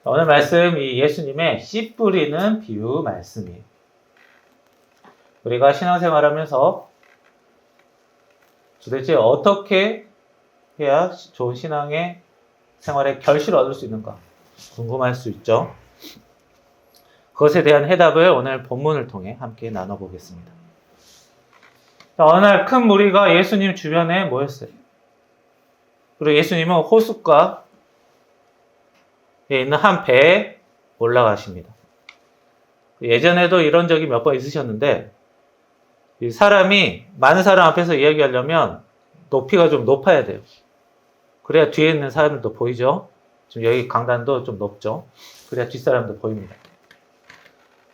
오늘 말씀이 예수님의 씨 뿌리는 비유 말씀이에요. 우리가 신앙생활하면서 도대체 어떻게 해야 좋은 신앙의 생활에 결실을 얻을 수 있는가 궁금할 수 있죠. 그것에 대한 해답을 오늘 본문을 통해 함께 나눠보겠습니다. 어느 날 큰 무리가 예수님 주변에 모였어요. 그리고 예수님은 호숫가에 있는 한 배에 올라가십니다. 예전에도 이런 적이 몇 번 있으셨는데 사람이 많은 사람 앞에서 이야기하려면 높이가 좀 높아야 돼요. 그래야 뒤에 있는 사람들도 보이죠. 지금 여기 강단도 좀 높죠. 그래야 뒷사람도 보입니다.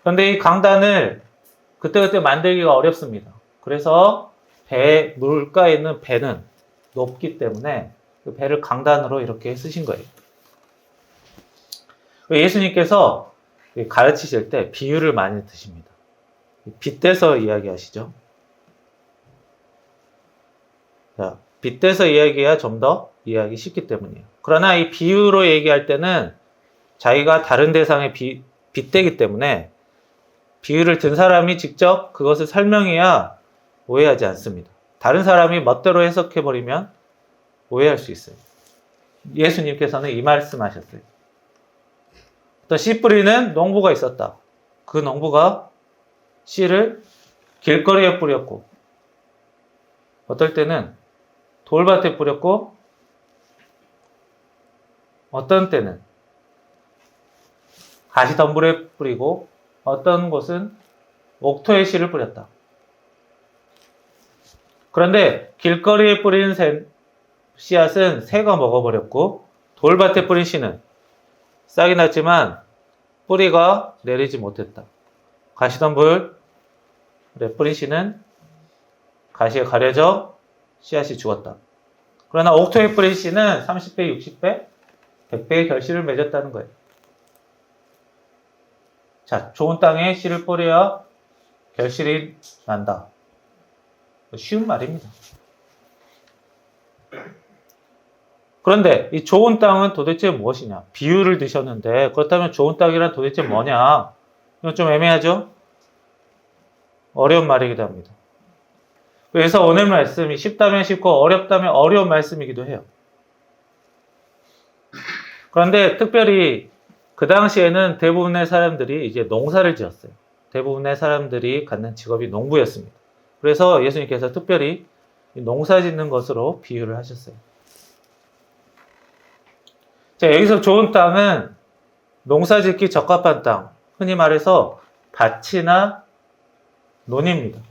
그런데 이 강단을 그때그때 만들기가 어렵습니다. 그래서 물가에 있는 배는 높기 때문에 그 배를 강단으로 이렇게 쓰신 거예요. 예수님께서 가르치실 때 비유를 많이 드십니다. 빗대서 이야기하시죠. 자, 빗대서 이야기해야 좀 더 이해하기 쉽기 때문이에요. 그러나 이 비유로 얘기할 때는 자기가 다른 대상에 빗대기 때문에 비유를 든 사람이 직접 그것을 설명해야 오해하지 않습니다. 다른 사람이 멋대로 해석해버리면 오해할 수 있어요. 예수님께서는 이 말씀하셨어요. 또 씨 뿌리는 농부가 있었다. 그 농부가 씨를 길거리에 뿌렸고 어떨 때는 돌밭에 뿌렸고 어떤 때는 가시덤불에 뿌리고 어떤 곳은 옥토에 씨를 뿌렸다. 그런데 길거리에 뿌린 씨앗은 새가 먹어버렸고 돌밭에 뿌린 씨는 싹이 났지만 뿌리가 내리지 못했다. 가시덤불에 뿌린 씨는 가시에 가려져 씨앗이 죽었다. 그러나 옥토에 뿌린 씨는 30배, 60배, 100배의 결실을 맺었다는 거예요. 자, 좋은 땅에 씨를 뿌려야 결실이 난다. 쉬운 말입니다. 그런데 이 좋은 땅은 도대체 무엇이냐? 비유를 드셨는데 그렇다면 좋은 땅이란 도대체 뭐냐? 이건 좀 애매하죠? 어려운 말이기도 합니다. 그래서 오늘 말씀이 쉽다면 쉽고 어렵다면 어려운 말씀이기도 해요. 그런데 특별히 그 당시에는 대부분의 사람들이 이제 농사를 지었어요. 대부분의 사람들이 갖는 직업이 농부였습니다. 그래서 예수님께서 특별히 농사 짓는 것으로 비유를 하셨어요. 자, 여기서 좋은 땅은 농사 짓기 적합한 땅, 흔히 말해서 밭이나 논입니다.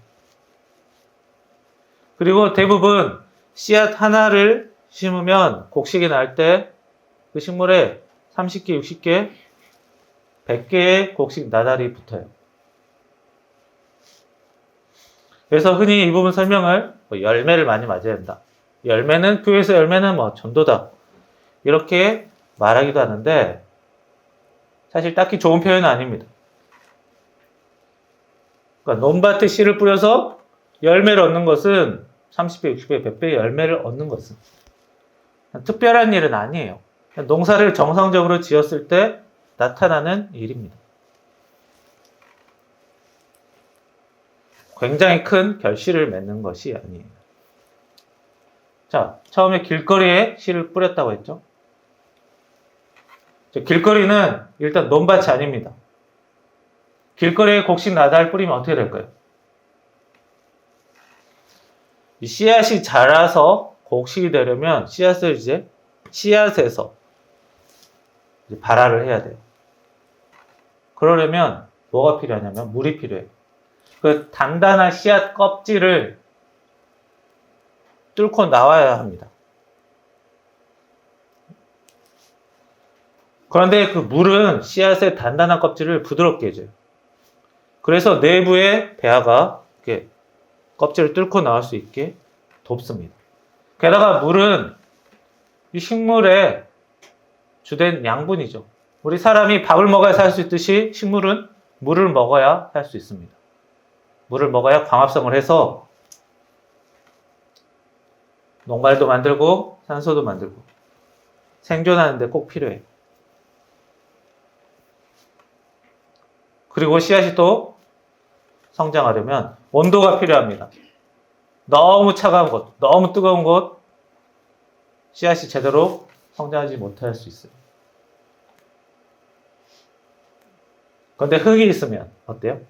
그리고 대부분 씨앗 하나를 심으면 곡식이 날 때 그 식물에 30개, 60개, 100개의 곡식 나달이 붙어요. 그래서 흔히 이 부분 설명을 열매를 많이 맞아야 된다. 열매는 교회에서 열매는 전도다. 이렇게 말하기도 하는데 사실 딱히 좋은 표현은 아닙니다. 그러니까 논밭에 씨를 뿌려서 열매를 얻는 것은 30배, 60배, 100배의 열매를 얻는 것은 특별한 일은 아니에요. 농사를 정상적으로 지었을 때 나타나는 일입니다. 굉장히 큰 결실을 맺는 것이 아니에요. 자, 처음에 길거리에 씨를 뿌렸다고 했죠. 길거리는 일단 논밭이 아닙니다. 길거리에 곡식 나달 뿌리면 어떻게 될까요? 이 씨앗이 자라서 곡식이 되려면 씨앗을 씨앗에서 발화를 해야 돼요. 그러려면 뭐가 필요하냐면 물이 필요해요. 그 단단한 씨앗 껍질을 뚫고 나와야 합니다. 그런데 그 물은 씨앗의 단단한 껍질을 부드럽게 해줘요. 그래서 내부의 배아가 이렇게 껍질을 뚫고 나올 수 있게 돕습니다. 게다가 물은 이 식물의 주된 양분이죠. 우리 사람이 밥을 먹어야 살 수 있듯이 식물은 물을 먹어야 살 수 있습니다. 물을 먹어야 광합성을 해서 농말도 만들고 산소도 만들고 생존하는 데 꼭 필요해요. 그리고 씨앗이 또 성장하려면 온도가 필요합니다. 너무 차가운 곳, 너무 뜨거운 곳, 씨앗이 제대로 성장하지 못할 수 있어요. 그런데 흙이 있으면 어때요?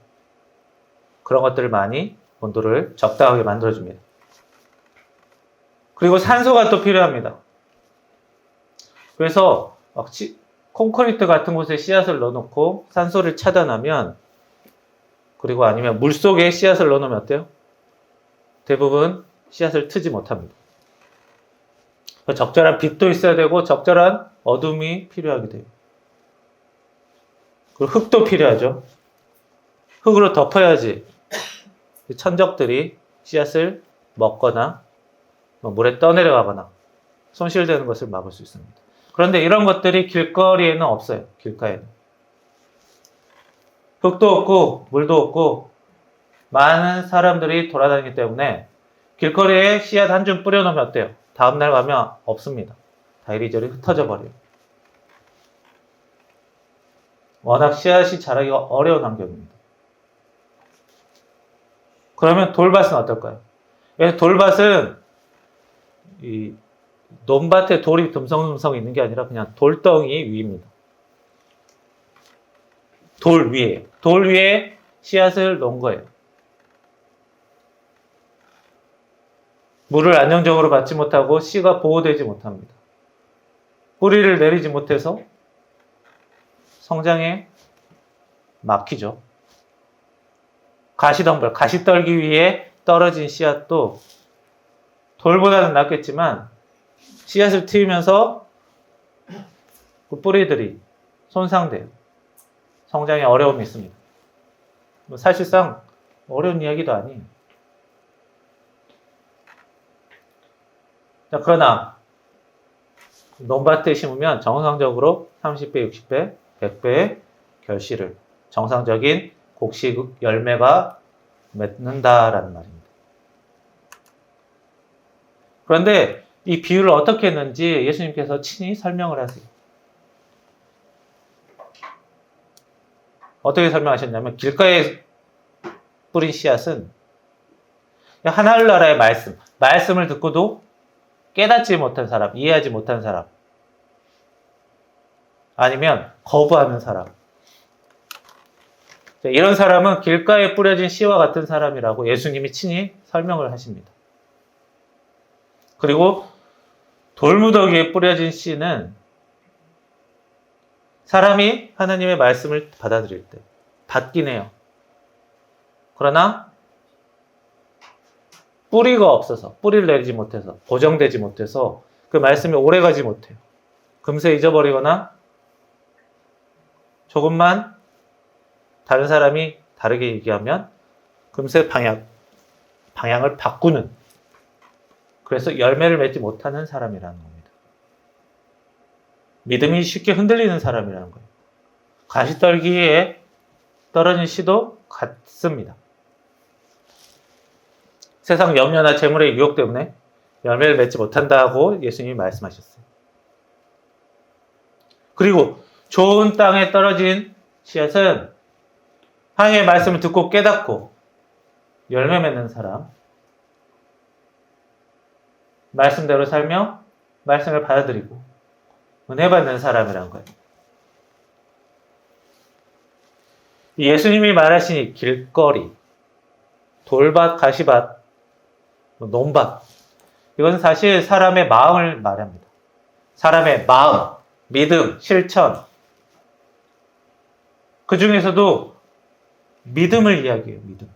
그런 것들을 많이 온도를 적당하게 만들어줍니다. 그리고 산소가 또 필요합니다. 그래서 콘크리트 같은 곳에 씨앗을 넣어놓고 산소를 차단하면, 그리고 아니면 물속에 씨앗을 넣어놓으면 어때요? 대부분 씨앗을 트지 못합니다. 적절한 빛도 있어야 되고 적절한 어둠이 필요하게 돼요. 그리고 흙도 필요하죠. 흙으로 덮어야지 천적들이 씨앗을 먹거나 물에 떠내려가거나 손실되는 것을 막을 수 있습니다. 그런데 이런 것들이 길거리에는 없어요. 길가에는. 흙도 없고 물도 없고 많은 사람들이 돌아다니기 때문에 길거리에 씨앗 한 줌 뿌려놓으면 어때요? 다음날 가면 없습니다. 다 이리저리 흩어져 버려요. 워낙 씨앗이 자라기가 어려운 환경입니다. 그러면 돌밭은 어떨까요? 돌밭은 이 논밭에 돌이 듬성듬성 있는 게 아니라 그냥 돌덩이 위입니다. 돌 위에 씨앗을 놓은 거예요. 물을 안정적으로 받지 못하고 씨가 보호되지 못합니다. 뿌리를 내리지 못해서 성장에 막히죠. 가시떨기 위에 떨어진 씨앗도 돌보다는 낫겠지만 씨앗을 트이면서 그 뿌리들이 손상돼요. 성장에 어려움이 있습니다. 사실상 어려운 이야기도 아니에요. 자, 그러나 논밭에 심으면 정상적으로 30배, 60배, 100배의 결실을, 정상적인 곡식 열매가 맺는다라는 말입니다. 그런데 이 비유를 어떻게 했는지 예수님께서 친히 설명을 하세요. 어떻게 설명하셨냐면, 길가에 뿌린 씨앗은 하늘나라의 말씀을 듣고도 깨닫지 못한 사람, 이해하지 못한 사람, 아니면 거부하는 사람, 이런 사람은 길가에 뿌려진 씨와 같은 사람이라고 예수님이 친히 설명을 하십니다. 그리고 돌무더기에 뿌려진 씨는 사람이 하나님의 말씀을 받아들일 때 받긴 해요. 그러나 뿌리가 없어서, 뿌리를 내리지 못해서, 고정되지 못해서 그 말씀이 오래가지 못해요. 금세 잊어버리거나 조금만 다른 사람이 다르게 얘기하면 금세 방향을 바꾸는, 그래서 열매를 맺지 못하는 사람이라는 겁니다. 믿음이 쉽게 흔들리는 사람이라는 거예요. 가시떨기에 떨어진 씨도 같습니다. 세상 염려나 재물의 유혹 때문에 열매를 맺지 못한다고 예수님이 말씀하셨어요. 그리고 좋은 땅에 떨어진 씨앗은 하나님의 말씀을 듣고 깨닫고 열매 맺는 사람, 말씀대로 살며 말씀을 받아들이고 은혜 받는 사람이라는 거예요. 예수님이 말하신 이 길거리, 돌밭, 가시밭, 논밭, 이건 사실 사람의 마음을 말합니다. 사람의 마음, 믿음, 실천, 그 중에서도 믿음을 이야기해요. 믿음.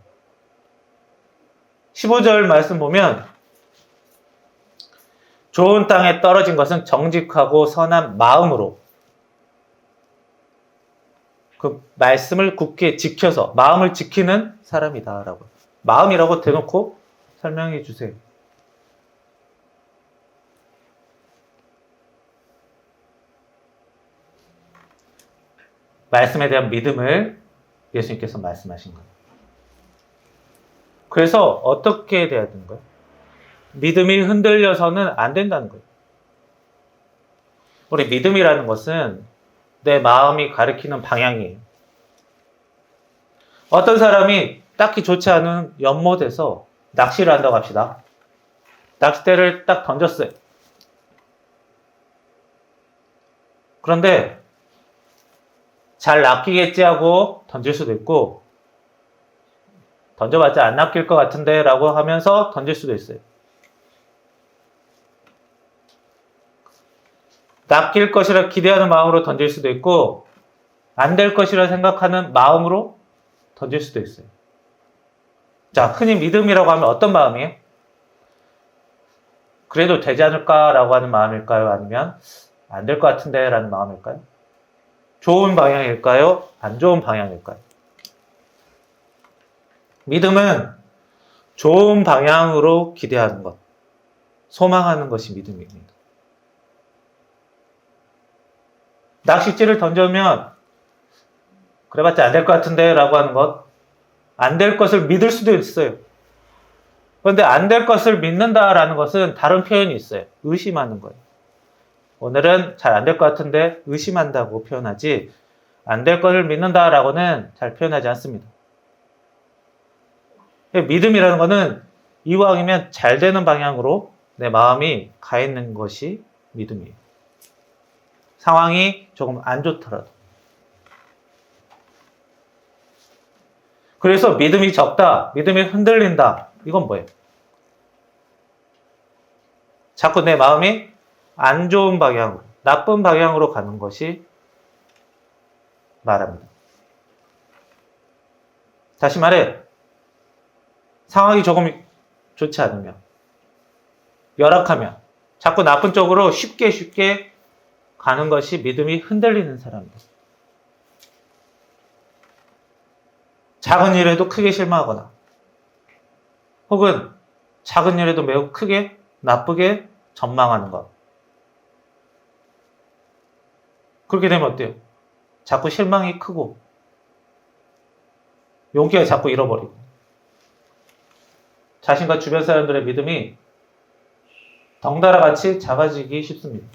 15절 말씀 보면 좋은 땅에 떨어진 것은 정직하고 선한 마음으로 그 말씀을 굳게 지켜서 마음을 지키는 사람이다 라고. 마음이라고 대놓고 설명해 주세요. 말씀에 대한 믿음을 예수님께서 말씀하신 거예요. 그래서 어떻게 돼야 되는 거예요? 믿음이 흔들려서는 안 된다는 거예요. 우리 믿음이라는 것은 내 마음이 가리키는 방향이에요. 어떤 사람이 딱히 좋지 않은 연못에서 낚시를 한다고 합시다. 낚싯대를 딱 던졌어요. 그런데 잘 낚이겠지 하고 던질 수도 있고, 던져봤자 안 낚일 것 같은데 라고 하면서 던질 수도 있어요. 낚일 것이라 기대하는 마음으로 던질 수도 있고, 안 될 것이라 생각하는 마음으로 던질 수도 있어요. 자, 흔히 믿음이라고 하면 어떤 마음이에요? 그래도 되지 않을까라고 하는 마음일까요? 아니면 안 될 것 같은데 라는 마음일까요? 좋은 방향일까요? 안 좋은 방향일까요? 믿음은 좋은 방향으로 기대하는 것, 소망하는 것이 믿음입니다. 낚싯줄을 던져면 그래봤자 안 될 것 같은데 라고 하는 것, 안 될 것을 믿을 수도 있어요. 그런데 안 될 것을 믿는다라는 것은 다른 표현이 있어요. 의심하는 거예요. 오늘은 잘 안 될 것 같은데 의심한다고 표현하지, 안 될 것을 믿는다라고는 잘 표현하지 않습니다. 믿음이라는 것은 이왕이면 잘 되는 방향으로 내 마음이 가 있는 것이 믿음이에요. 상황이 조금 안 좋더라도. 그래서 믿음이 적다, 믿음이 흔들린다. 이건 뭐예요? 자꾸 내 마음이 안 좋은 방향으로, 나쁜 방향으로 가는 것이 말합니다. 다시 말해, 상황이 조금 좋지 않으면, 열악하면, 자꾸 나쁜 쪽으로 쉽게 가는 것이 믿음이 흔들리는 사람입니다. 작은 일에도 크게 실망하거나, 혹은 작은 일에도 매우 크게, 나쁘게 전망하는 것. 그렇게 되면 어때요? 자꾸 실망이 크고, 용기가 자꾸 잃어버리고, 자신과 주변 사람들의 믿음이 덩달아 같이 작아지기 쉽습니다.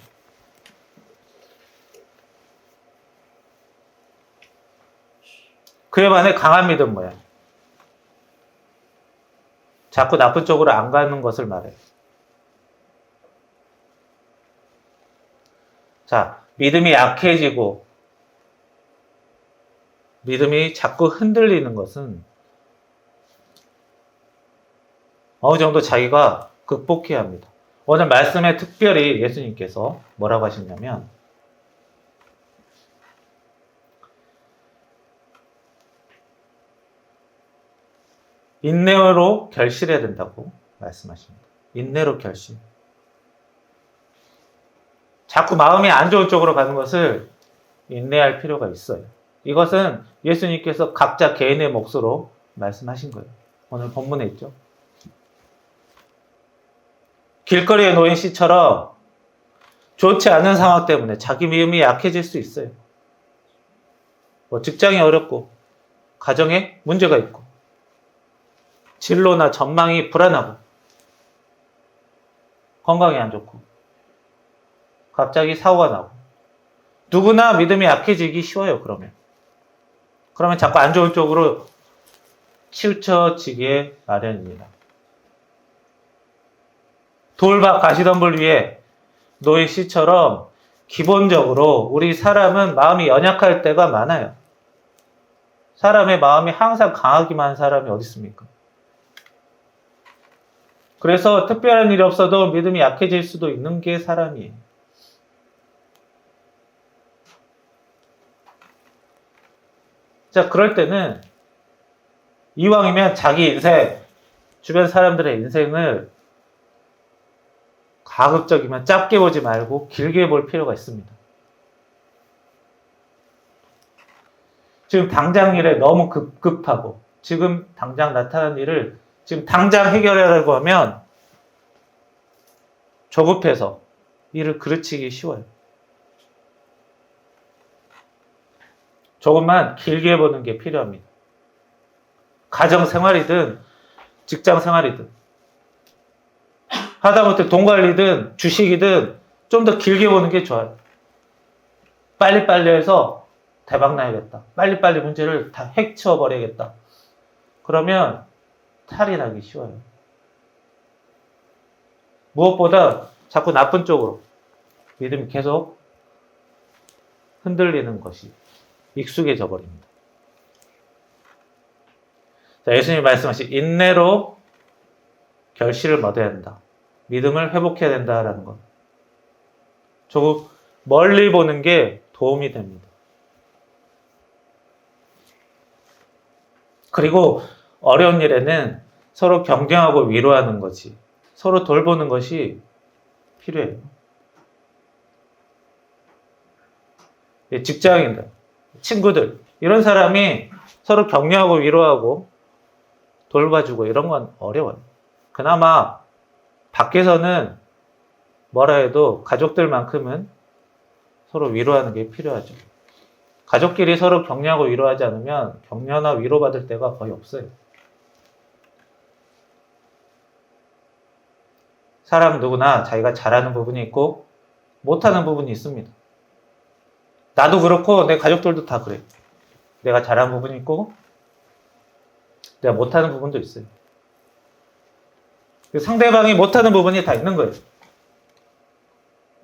그에 반해 강한 믿음 뭐야? 자꾸 나쁜 쪽으로 안 가는 것을 말해요. 자, 믿음이 약해지고 믿음이 자꾸 흔들리는 것은 어느 정도 자기가 극복해야 합니다. 오늘 말씀에 특별히 예수님께서 뭐라고 하셨냐면, 인내로 결실해야 된다고 말씀하십니다. 인내로 결실. 자꾸 마음이 안 좋은 쪽으로 가는 것을 인내할 필요가 있어요. 이것은 예수님께서 각자 개인의 몫으로 말씀하신 거예요. 오늘 본문에 있죠. 길거리에 놓인 씨처럼 좋지 않은 상황 때문에 자기 믿음이 약해질 수 있어요. 직장이 어렵고, 가정에 문제가 있고, 진로나 전망이 불안하고, 건강이 안 좋고, 갑자기 사고가 나고, 누구나 믿음이 약해지기 쉬워요. 그러면 자꾸 안 좋은 쪽으로 치우쳐지기에 마련입니다. 돌박 가시덤불 위에 놓인 씨처럼 기본적으로 우리 사람은 마음이 연약할 때가 많아요. 사람의 마음이 항상 강하기만 한 사람이 어디 있습니까? 그래서 특별한 일이 없어도 믿음이 약해질 수도 있는 게 사람이에요. 자, 그럴 때는 이왕이면 자기 인생, 주변 사람들의 인생을 가급적이면 짧게 보지 말고 길게 볼 필요가 있습니다. 지금 당장 일에 너무 급하고, 지금 당장 나타난 일을 지금 당장 해결하려고 하면 조급해서 일을 그르치기 쉬워요. 조금만 길게 보는 게 필요합니다. 가정생활이든 직장생활이든 하다못해 돈 관리든 주식이든 좀 더 길게 보는 게 좋아요. 빨리빨리 해서 대박 나야겠다. 빨리빨리 문제를 다 해치워버려야겠다. 그러면 탈이 나기 쉬워요. 무엇보다 자꾸 나쁜 쪽으로 믿음이 계속 흔들리는 것이 익숙해져 버립니다. 자, 예수님이 말씀하신 인내로 결실을 얻어야 된다. 믿음을 회복해야 된다라는 것. 조금 멀리 보는 게 도움이 됩니다. 그리고 어려운 일에는 서로 격려하고 위로하는 것이, 서로 돌보는 것이 필요해요. 직장인들, 친구들, 이런 사람이 서로 격려하고 위로하고 돌봐주고 이런 건 어려워요. 그나마 밖에서는 뭐라 해도 가족들만큼은 서로 위로하는 게 필요하죠. 가족끼리 서로 격려하고 위로하지 않으면 격려나 위로받을 때가 거의 없어요. 사람 누구나 자기가 잘하는 부분이 있고 못하는 부분이 있습니다. 나도 그렇고 내 가족들도 다 그래요. 내가 잘하는 부분이 있고 내가 못하는 부분도 있어요. 상대방이 못하는 부분이 다 있는 거예요.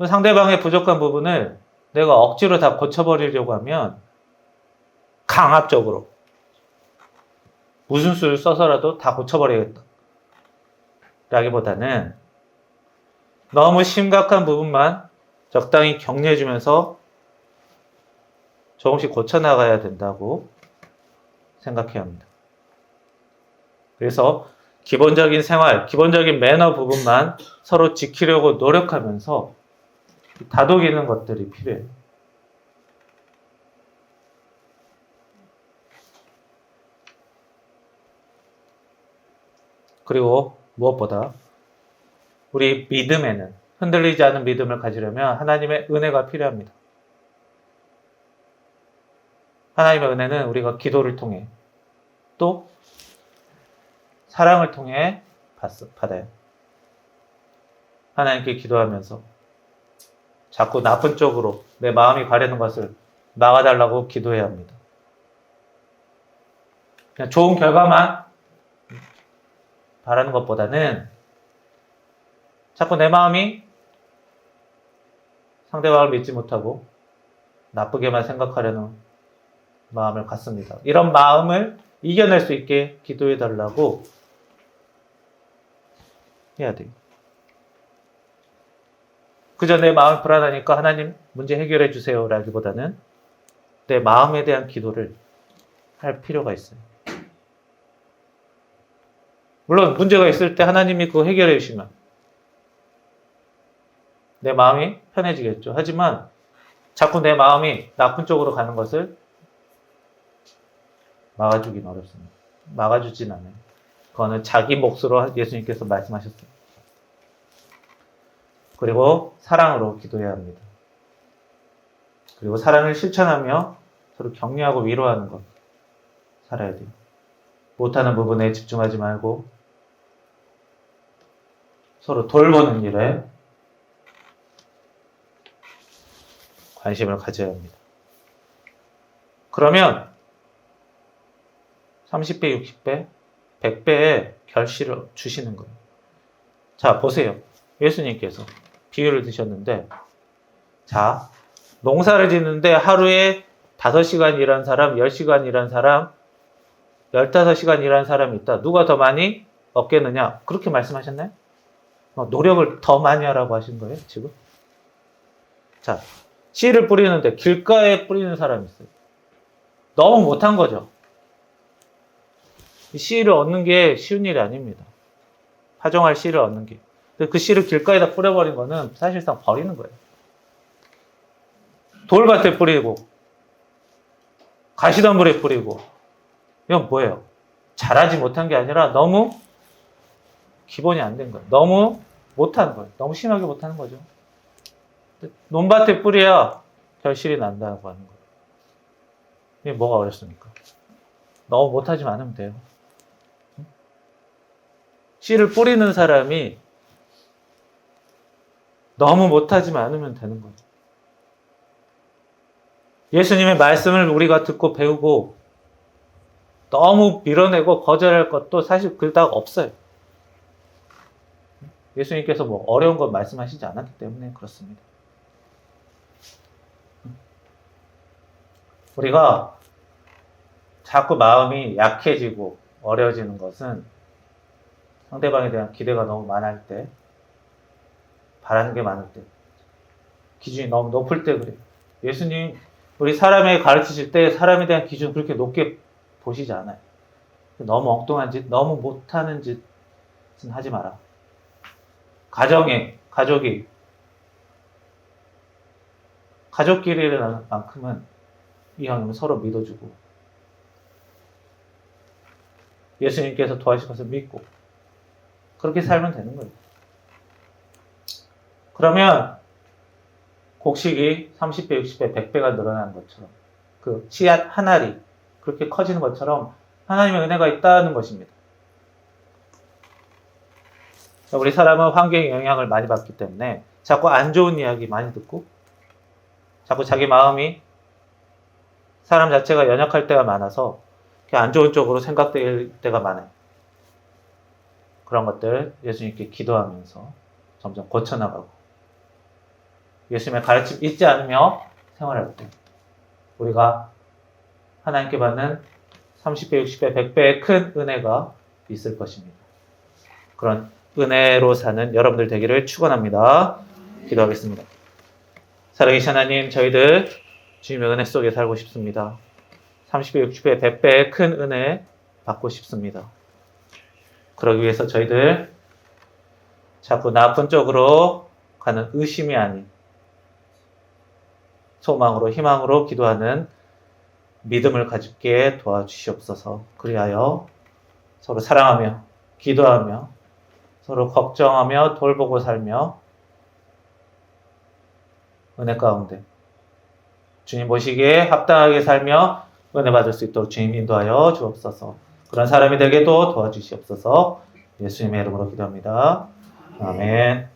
상대방의 부족한 부분을 내가 억지로 다 고쳐버리려고 하면 강압적으로 무슨 수를 써서라도 다 고쳐버리겠다 라기보다는 너무 심각한 부분만 적당히 격려해주면서 조금씩 고쳐나가야 된다고 생각해야 합니다. 그래서 기본적인 생활, 기본적인 매너 부분만 서로 지키려고 노력하면서 다독이는 것들이 필요해요. 그리고 무엇보다 우리 믿음에는 흔들리지 않은 믿음을 가지려면 하나님의 은혜가 필요합니다. 하나님의 은혜는 우리가 기도를 통해 또 사랑을 통해 받아요. 하나님께 기도하면서 자꾸 나쁜 쪽으로 내 마음이 가려는 것을 막아달라고 기도해야 합니다. 그냥 좋은 결과만 바라는 것보다는 자꾸 내 마음이 상대방을 믿지 못하고 나쁘게만 생각하려는 마음을 갖습니다. 이런 마음을 이겨낼 수 있게 기도해달라고 해야 돼요. 그저 내 마음이 불안하니까 하나님 문제 해결해 주세요 라기보다는 내 마음에 대한 기도를 할 필요가 있어요. 물론 문제가 있을 때 하나님이 그거 해결해 주시면 내 마음이 편해지겠죠. 하지만 자꾸 내 마음이 나쁜 쪽으로 가는 것을 막아주긴 어렵습니다. 막아주진 않아요. 그거는 자기 몫으로 예수님께서 말씀하셨어요. 그리고 사랑으로 기도해야 합니다. 그리고 사랑을 실천하며 서로 격려하고 위로하는 것 살아야 돼요. 못하는 부분에 집중하지 말고 서로 돌보는 일에 관심을 가져야 합니다. 그러면 30배, 60배, 100배의 결실을 주시는 거예요. 자, 보세요. 예수님께서 비유를 드셨는데, 자, 농사를 짓는데 하루에 5시간 일한 사람, 10시간 일한 사람, 15시간 일한 사람이 있다. 누가 더 많이 얻겠느냐? 그렇게 말씀하셨나요? 노력을 더 많이 하라고 하신 거예요, 지금? 자, 씨를 뿌리는데 길가에 뿌리는 사람이 있어요. 너무 못한 거죠. 씨를 얻는 게 쉬운 일이 아닙니다. 파종할 씨를 얻는 게. 그 씨를 길가에다 뿌려버린 거는 사실상 버리는 거예요. 돌밭에 뿌리고 가시덤불에 뿌리고 이건 뭐예요? 잘하지 못한 게 아니라 너무 기본이 안 된 거예요. 너무 못하는 거예요. 너무 심하게 못하는 거죠. 논밭에 뿌려야 결실이 난다고 하는 거예요. 이게 뭐가 어렵습니까? 너무 못하지만 않으면 돼요. 씨를 뿌리는 사람이 너무 못하지만 않으면 되는 거죠. 예수님의 말씀을 우리가 듣고 배우고 너무 밀어내고 거절할 것도 사실 그닥 없어요. 예수님께서 뭐 어려운 것 말씀하시지 않았기 때문에 그렇습니다. 우리가 자꾸 마음이 약해지고 어려워지는 것은 상대방에 대한 기대가 너무 많을 때, 바라는 게 많을 때, 기준이 너무 높을 때 그래요. 예수님, 우리 사람에게 가르치실 때 사람에 대한 기준 그렇게 높게 보시지 않아요. 너무 엉뚱한 짓, 너무 못하는 짓은 하지 마라. 가족끼리라는 만큼은 이왕이면 서로 믿어주고, 예수님께서 도와주실 것을 믿고, 그렇게 살면 되는 거예요. 그러면 곡식이 30배, 60배, 100배가 늘어나는 것처럼, 그 씨앗 한 알이 그렇게 커지는 것처럼 하나님의 은혜가 있다는 것입니다. 우리 사람은 환경의 영향을 많이 받기 때문에 자꾸 안 좋은 이야기 많이 듣고, 자꾸 자기 마음이 사람 자체가 연약할 때가 많아서 안 좋은 쪽으로 생각될 때가 많아요. 그런 것들 예수님께 기도하면서 점점 고쳐나가고, 예수님의 가르침 잊지 않으며 생활할 때 우리가 하나님께 받는 30배, 60배, 100배의 큰 은혜가 있을 것입니다. 그런 은혜로 사는 여러분들 되기를 축원합니다. 기도하겠습니다. 살아계신 하나님, 저희들 주님의 은혜 속에 살고 싶습니다. 30배, 60배, 100배의 큰 은혜 받고 싶습니다. 그러기 위해서 저희들 자꾸 나쁜 쪽으로 가는 의심이 아닌 소망으로, 희망으로 기도하는 믿음을 가지게 도와주시옵소서. 그리하여 서로 사랑하며 기도하며 서로 걱정하며 돌보고 살며 은혜 가운데 주님 보시기에 합당하게 살며 은혜 받을 수 있도록 주님 인도하여 주옵소서. 그런 사람이 되게도 도와주시옵소서. 예수님의 이름으로 기도합니다. 아멘.